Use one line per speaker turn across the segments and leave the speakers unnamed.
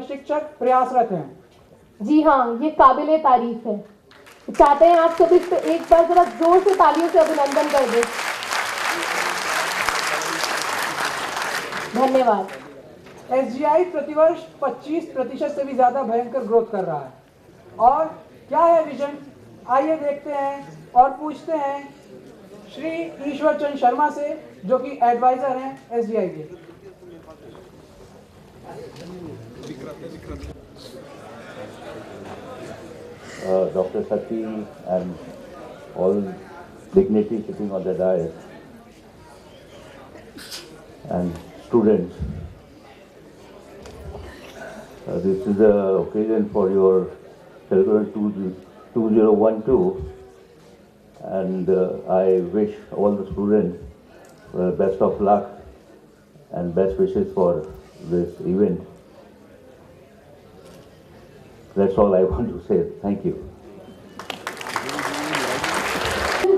शिक्षक प्रयासरत हैं।
जी हाँ, ये काबिले तारीफ है। चाहते हैं आप सभी पे एक बार जरा जोर से तालियों से अभिनंदन कर दें। धन्यवाद।
एसजीआई प्रतिवर्ष 25% से भी ज्यादा भयंकर ग्रोथ कर रहा है। और क्या है विजन, आइए देखते हैं और पूछते हैं श्री ईश्वर चंद शर्मा से, जो कि एडवाइजर हैं एसजीआई के।
Dr. Sati and all dignitaries sitting on the dais and students, this is the occasion for your celebration 2012, and I wish all the students best of luck and best wishes for this event. That's all I want to say. Thank you.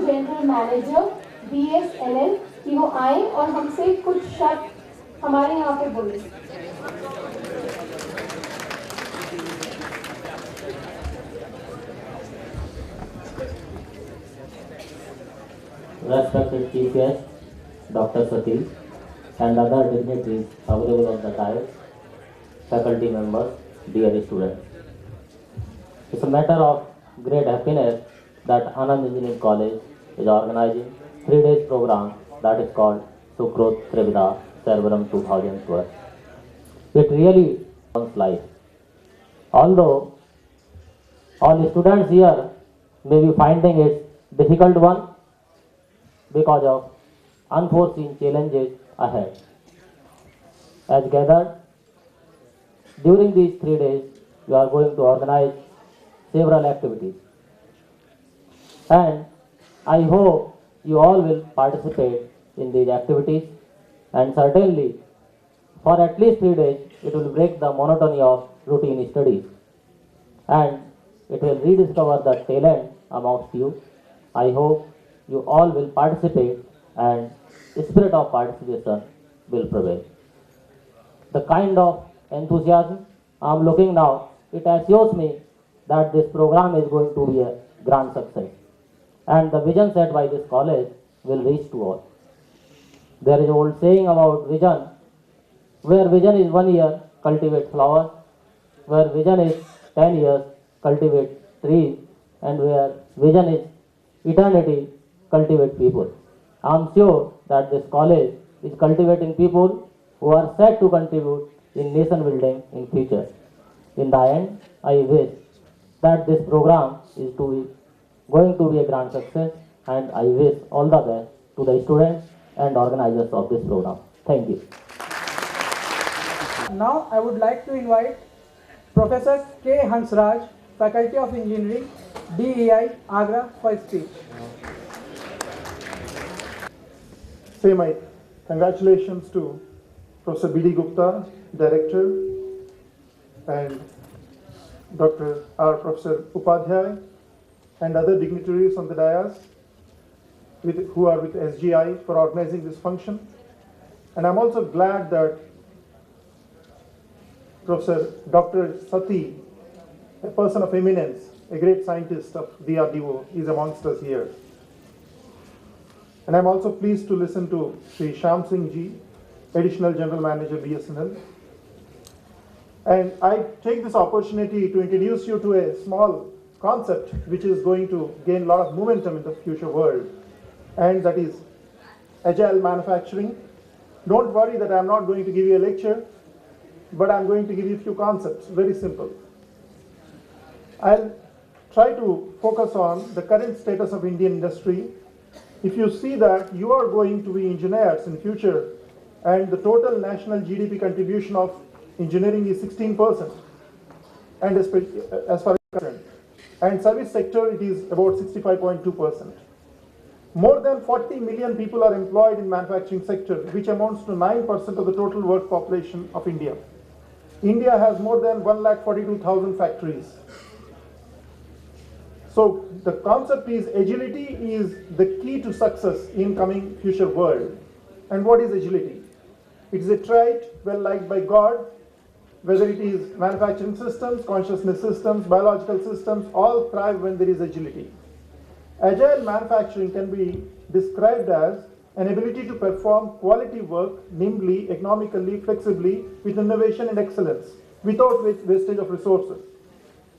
General manager BSNL कि वो आए और हमसे कुछ शब्द हमारे यहाँ पे बोले।
Respected Chief Guest, Dr. Sati, and other dignitaries available on the dais, faculty members, dear students. It's a matter of great happiness that Anand Engineering College is organizing 3 days program that is called Sukrot Trivida Cerverum 2012. It really one's life. Although all students here may be finding it difficult one because of unforeseen challenges ahead. As gathered, during these 3 days, you are going to organize several activities. And I hope you all will participate in these activities, and certainly for at least 3 days it will break the monotony of routine studies and it will rediscover the talent amongst you. I hope you all will participate and the spirit of participation will prevail. The kind of enthusiasm I am looking now, it assures me that this program is going to be a grand success and the vision set by this college will reach to all. There is an old saying about vision, where vision is 1 year, cultivate flowers, where vision is 10 years, cultivate trees, and where vision is eternity, cultivate people. I am sure that this college is cultivating people who are set to contribute in nation building in future. In the end, I wish that this program is going to be a grand success, and I wish all the best to the students and organizers of this program. Thank you.
Now I would like to invite Professor K. Hansraj, Faculty of Engineering, DEI, Agra, for speech.
Say my congratulations to Professor B.D. Gupta, Director, and Dr. R. Professor Upadhyay, and other dignitaries on the dais who are with SGI for organizing this function. And I'm also glad that Professor Dr. Sati, a person of eminence, a great scientist of DRDO, is amongst us here. And I'm also pleased to listen to Sri Shyam Singh Ji, Additional General Manager, BSNL. And I take this opportunity to introduce you to a small concept which is going to gain a lot of momentum in the future world, and that is agile manufacturing. Don't worry that I'm not going to give you a lecture, but I'm going to give you a few concepts, very simple. I'll try to focus on the current status of Indian industry. If you see that you are going to be engineers in future, and the total national GDP contribution of engineering is 16%, and as far as concerned, and service sector it is about 65.2%. More than 40 million people are employed in manufacturing sector, which amounts to 9% of the total work population of India. India has more than 142,000 factories. So the concept is agility is the key to success in coming future world. And what is agility? It is a trait well liked by God, whether it is manufacturing systems, consciousness systems, biological systems, all thrive when there is agility. Agile manufacturing can be described as an ability to perform quality work nimbly, economically, flexibly, with innovation and excellence, without wastage of resources.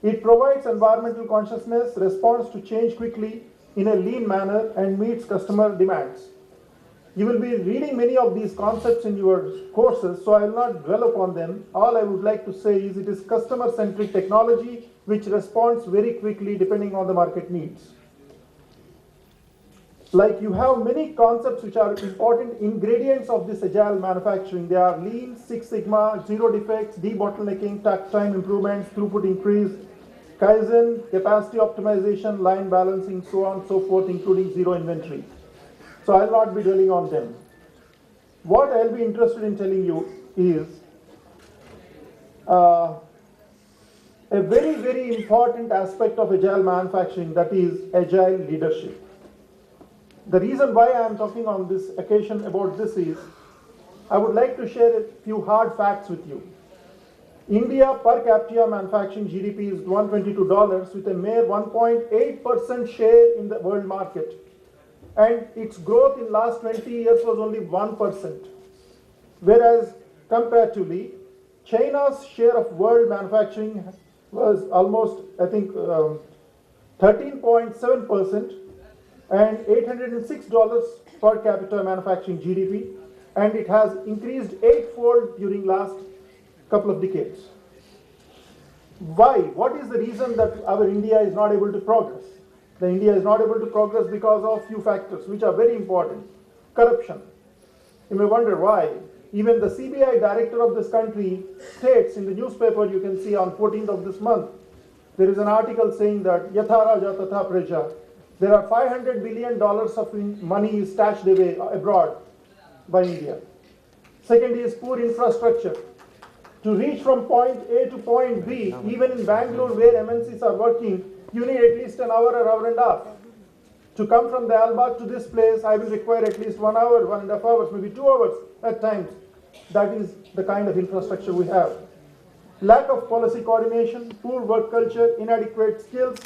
It provides environmental consciousness, responds to change quickly in a lean manner, and meets customer demands. You will be reading many of these concepts in your courses, so I will not dwell upon them. All I would like to say is it is customer-centric technology which responds very quickly depending on the market needs. Like, you have many concepts which are important ingredients of this agile manufacturing. They are Lean, Six Sigma, zero defects, debottlenecking, time improvements, throughput increase, Kaizen, capacity optimization, line balancing, so on and so forth, including zero inventory. So I'll not be dwelling on them. What I'll be interested in telling you is a very, very important aspect of agile manufacturing, that is agile leadership. The reason why I am talking on this occasion about this is, I would like to share a few hard facts with you. India per capita manufacturing GDP is $122 with a mere 1.8% share in the world market. And its growth in last 20 years was only 1%. Whereas comparatively, China's share of world manufacturing was almost, I think, 13.7% and $806 per capita manufacturing GDP, and it has increased 8-fold during last couple of decades. Why? What is the reason that our India is not able to progress? The India is not able to progress because of few factors which are very important. Corruption. You may wonder why. Even the CBI director of this country states in the newspaper, you can see on 14th of this month, there is an article saying that Yatha Raja Tatha Praja. There are $500 billion of money stashed away abroad by India. Second is poor infrastructure. To reach from point A to point B, even in Bangalore where MNCs are working, you need at least an hour or hour and a half. To come from the Albagh to this place, I will require at least 1 hour, 1.5 hours, maybe 2 hours at times. That is the kind of infrastructure we have. Lack of policy coordination, poor work culture, inadequate skills,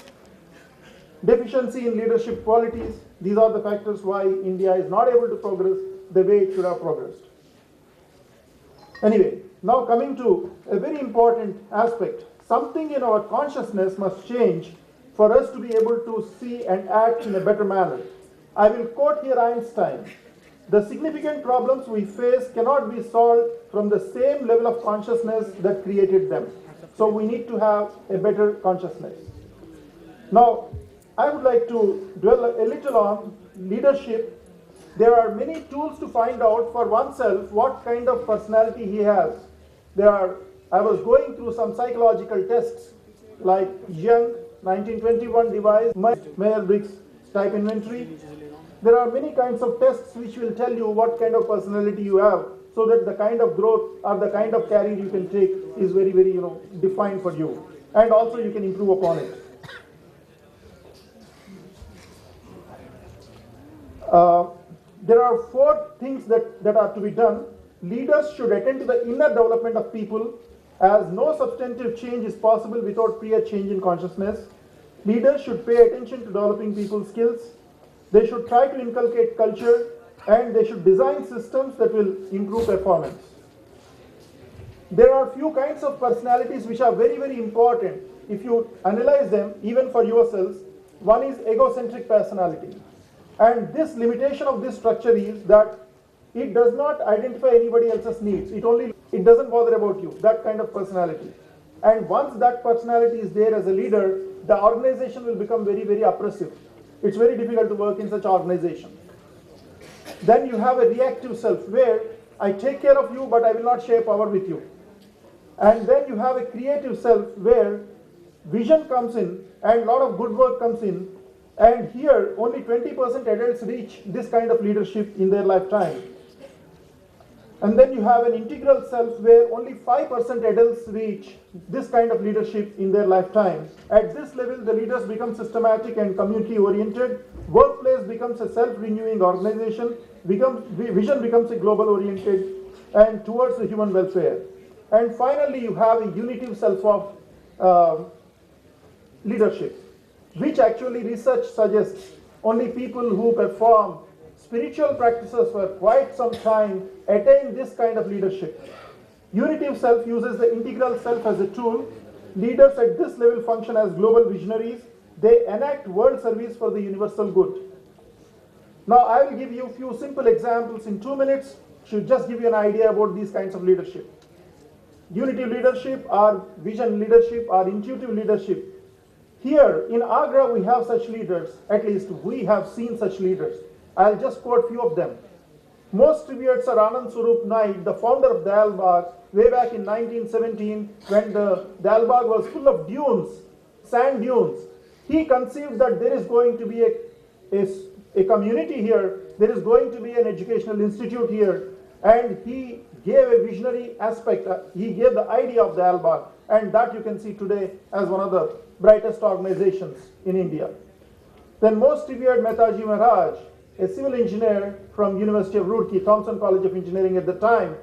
deficiency in leadership qualities. These are the factors why India is not able to progress the way it should have progressed. Anyway, now coming to a very important aspect. Something in our consciousness must change for us to be able to see and act in a better manner. I will quote here Einstein. The significant problems we face cannot be solved from the same level of consciousness that created them. So we need to have a better consciousness. Now, I would like to dwell a little on leadership. There are many tools to find out for oneself what kind of personality he has. I was going through some psychological tests like Jung, 1921 device, Myers-Briggs type inventory. There are many kinds of tests which will tell you what kind of personality you have, so that the kind of growth or the kind of career you can take is very, very, defined for you. And also you can improve upon it. There are 4 things that are to be done. Leaders should attend to the inner development of people, as no substantive change is possible without prior change in consciousness. Leaders should pay attention to developing people's skills. They should try to inculcate culture, and they should design systems that will improve performance. There are few kinds of personalities which are very, very important. If you analyze them, even for yourselves, one is egocentric personality. And this limitation of this structure is that it does not identify anybody else's needs. It doesn't bother about you, that kind of personality. And once that personality is there as a leader, the organization will become very, very oppressive. It's very difficult to work in such organization. Then you have a reactive self where I take care of you, but I will not share power with you. And then you have a creative self where vision comes in and a lot of good work comes in. And here only 20% adults reach this kind of leadership in their lifetime. And then you have an integral self where only 5% adults reach this kind of leadership in their lifetime. At this level, the leaders become systematic and community-oriented. Workplace becomes a self-renewing organization. Vision becomes a global-oriented and towards the human welfare. And finally, you have a unitive self of leadership, which actually research suggests only people who perform spiritual practices for quite some time attain this kind of leadership. Unitive self uses the integral self as a tool. Leaders at this level function as global visionaries. They enact world service for the universal good. Now, I will give you a few simple examples in 2 minutes to just give you an idea about these kinds of leadership. Unitive leadership or vision leadership or intuitive leadership. Here in Agra, we have such leaders, at least we have seen such leaders. I'll just quote few of them. Most revered Sir Anand Swarup Naik, the founder of Dayal Bagh, way back in 1917, when the Dayal Bagh was full of dunes, sand dunes, he conceived that there is going to be a community here, there is going to be an educational institute here, and he gave a visionary aspect, he gave the idea of Dayal Bagh, and that you can see today as one of the brightest organizations in India. Then most revered Mehtaji Maharaj, a civil engineer from University of Roorkee, Thomson College of Engineering at the time,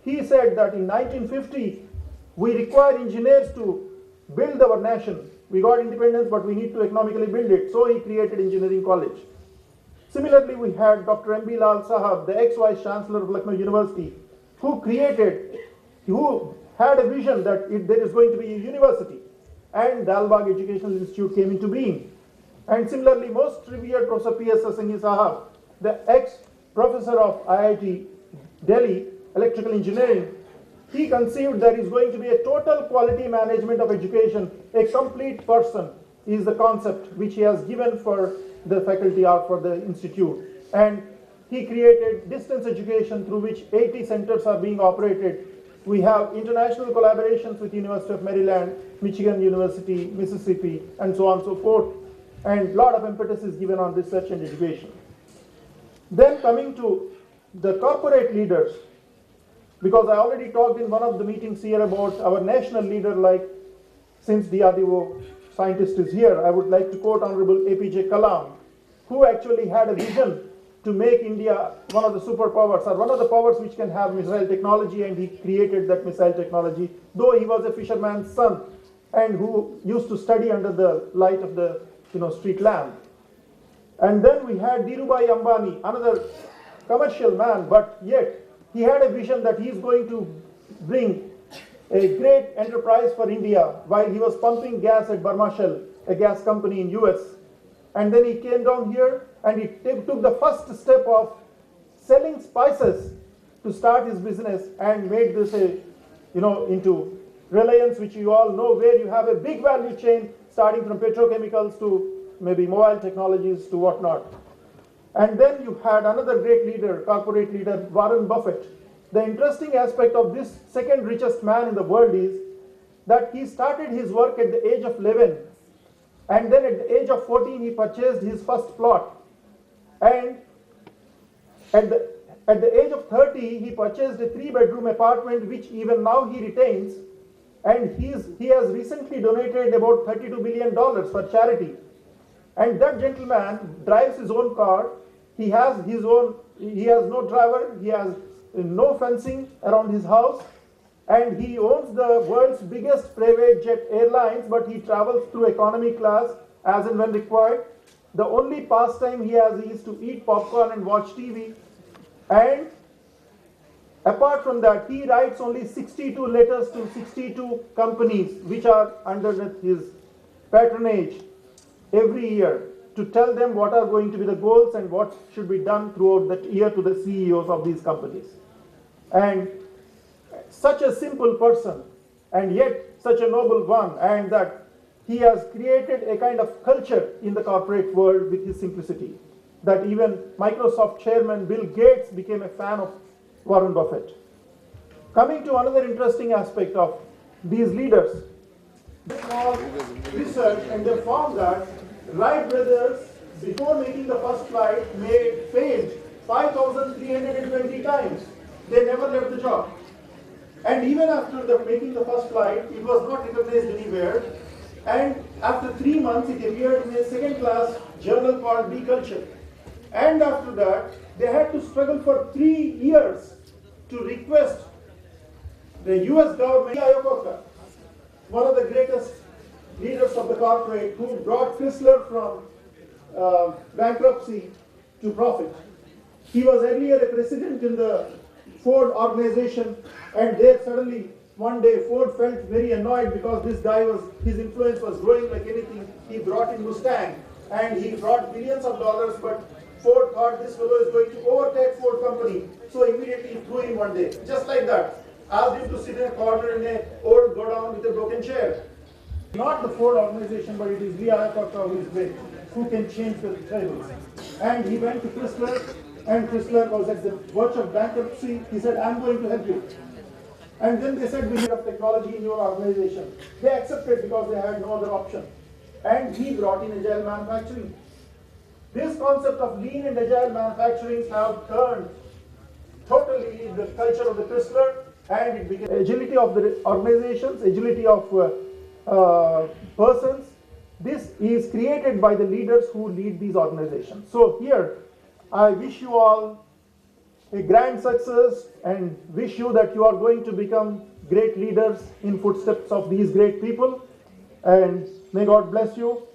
he said that in 1950, we require engineers to build our nation. We got independence, but we need to economically build it. So he created engineering college. Similarly, we had Dr. M.B. Lal Sahab, the ex-vice chancellor of Lucknow University, who had a vision that there is going to be a university, and Dayal Bagh Educational Institute came into being. And similarly, most revered Professor P.S. Singhi Sahab, the ex-professor of IIT Delhi, Electrical Engineering, he conceived there is going to be a total quality management of education. A complete person is the concept which he has given for the faculty or for the institute. And he created distance education through which 80 centers are being operated. We have international collaborations with University of Maryland, Michigan University, Mississippi, and so on and so forth. And a lot of impetus is given on research and education. Then coming to the corporate leaders, because I already talked in one of the meetings here about our national leader, like since DRDO scientist is here, I would like to quote Honorable APJ Kalam, who actually had a vision to make India one of the superpowers, or one of the powers which can have missile technology, and he created that missile technology, though he was a fisherman's son and who used to study under the light of the street lamp. And then we had Dhirubhai Ambani, another commercial man, but yet he had a vision that he is going to bring a great enterprise for India while he was pumping gas at Burma Shell, a gas company in US. And then he came down here and he took the first step of selling spices to start his business and made this into Reliance, which you all know, where you have a big value chain starting from petrochemicals to maybe mobile technologies to whatnot. And then you had another great leader, corporate leader, Warren Buffett. The interesting aspect of this second richest man in the world is that he started his work at the age of 11, and then at the age of 14 he purchased his first plot. And at the age of 30 he purchased a 3-bedroom apartment which even now he retains, and he has recently donated about $32 billion for charity. And that gentleman drives his own car. He has no driver, he has no fencing around his house, and he owns the world's biggest private jet airlines, but he travels through economy class as and when required. The only pastime he has is to eat popcorn and watch TV. And apart from that, he writes only 62 letters to 62 companies which are under his patronage every year, to tell them what are going to be the goals and what should be done throughout that year to the CEOs of these companies. And such a simple person, and yet such a noble one, and that he has created a kind of culture in the corporate world with his simplicity, that even Microsoft chairman Bill Gates became a fan of Warren Buffett. Coming to another interesting aspect of these leaders, small research, and they found that Wright brothers, before making the first flight, failed 5,320 times. They never left the job. And even after making the first flight, it was not recognized anywhere. And after 3 months, it appeared in a second-class journal called Bee Culture. And after that, they had to struggle for 3 years to request The US government, Iacocca, one of the greatest leaders of the corporate who brought Chrysler from bankruptcy to profit. He was earlier a president in the Ford organization, and there suddenly one day Ford felt very annoyed because this guy his influence was growing like anything. He brought in Mustang and he brought billions of dollars, but Ford thought this fellow is going to overtake Ford company. So immediately threw him one day, just like that. Asked him to sit in a corner in an old godown with a broken chair. Not the Ford organization, but it is Lee Iacocca who is great, who can change the tables. And he went to Chrysler, and Chrysler was at the verge of bankruptcy. He said, I'm going to help you. And then they said, we need of technology in your organization. They accepted because they had no other option. And he brought in agile manufacturing. This concept of lean and agile manufacturing have turned totally the culture of the Chrysler, and it became agility of the organizations, agility of persons. This is created by the leaders who lead these organizations. So here, I wish you all a grand success and wish you that you are going to become great leaders in footsteps of these great people. And may God bless you.